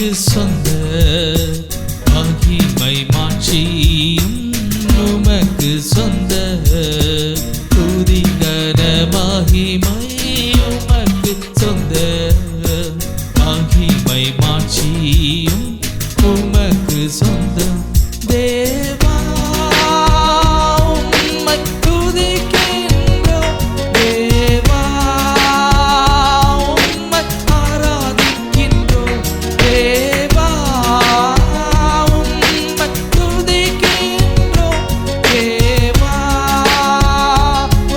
உமக்கு சொந்த மகிமை மாட்சியும் உமக்கு சொந்த துதி கன மகிமை உமக்கு சொந்த மகிமை மாட்சியும் உமக்கு சொந்த தேவா உம்மை துதிக்கின்றோம் தேவா உம்மை ஆராதிக்கின்றோம் தேவா உம்மை துதிக்கின்றோம் தேவா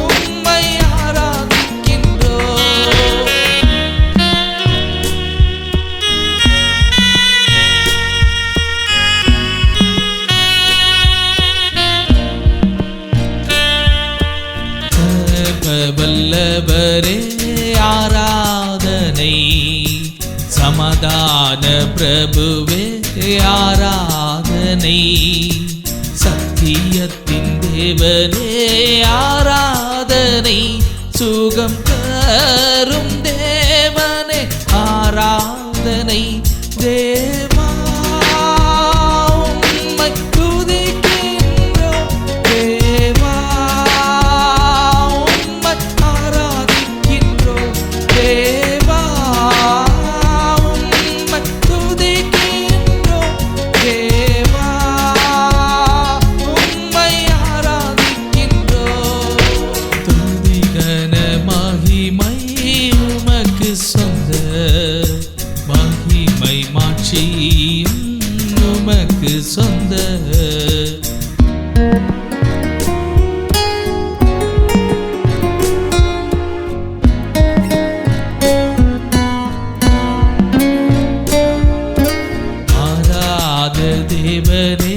உம்மை ஆராதிக்கின்றோம் வல்லவரே ஆராதனை சமாதான பிரபுவே ஆராதனை சத்தியத்தின் தேவனே ஆராதனை சுகம் தரும் தேவனே ஆராதனை தேவா உம்மை துதிக்கின்றோம் தேவா உம்மை ஆராதிக்கின்றோம் தேவா உம்மை துதிக்கின்றோம் தேவா உம்மை ஆராதிக்கின்றோம் துதி கன மகிமை உமக்கு சொந்த மகிமை மாட்சியும் உமக்கு சொந்த தேவனே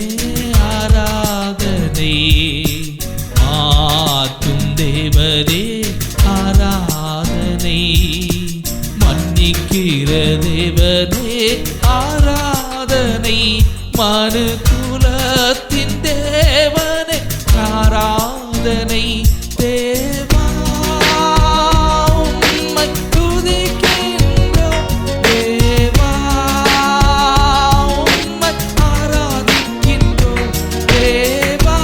ஆராதனை ஆத்தும் தேவனே ஆராதனை மன்னிக்கிற தேவனே ஆராதனை மனு குலத்தின் தேவனே ஆராதனை தேவா உம்மை துதிக்கின்றோம் தேவா உம்மை ஆராதிக்கின்றோம் தேவா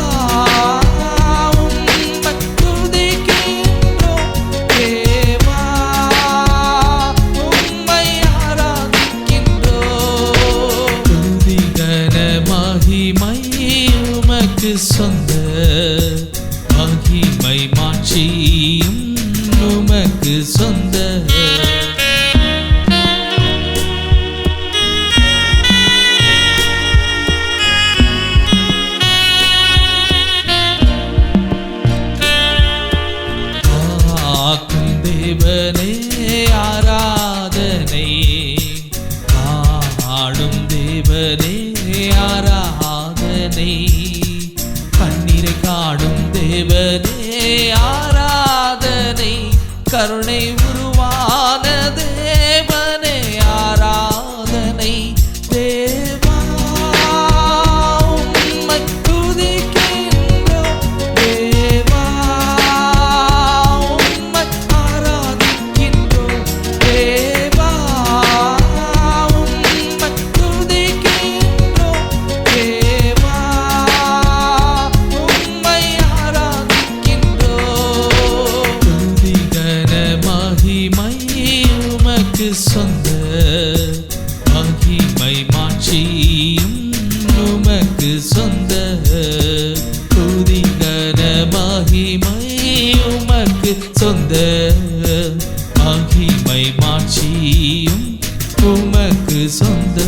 உம்மை துதிக்கின்றோம் தேவா உம்மை ஆராதிக்கின்றோம் துதி கன மகிமை உமக்கு சொந்த மகிமை மாட்சியும் உமக்கு சொந்த ஆக்கும் தேவனே ஆராதனை ஆடும் தேவனே ஆராதனை கண்ணீரை காடும் தேவனே ஆராதனை கருணை உருவான தேவனே ஆராதனை தேவா உம்மை துதிக்கின்றோம் தேவா உம்மை ஆராதிக்கின்றோம் தேவா உம்மை துதிக்கின்றோம் தேவா உம்மை ஆராதிக்கின்றோம் துதி கன மகிமை உமக்கு சொந்த மகிமை மாட்சியும் உமக்கு சொந்த துதி கன மகிமை உமக்கு சொந்த மகிமை மாட்சியும் உமக்கு சொந்த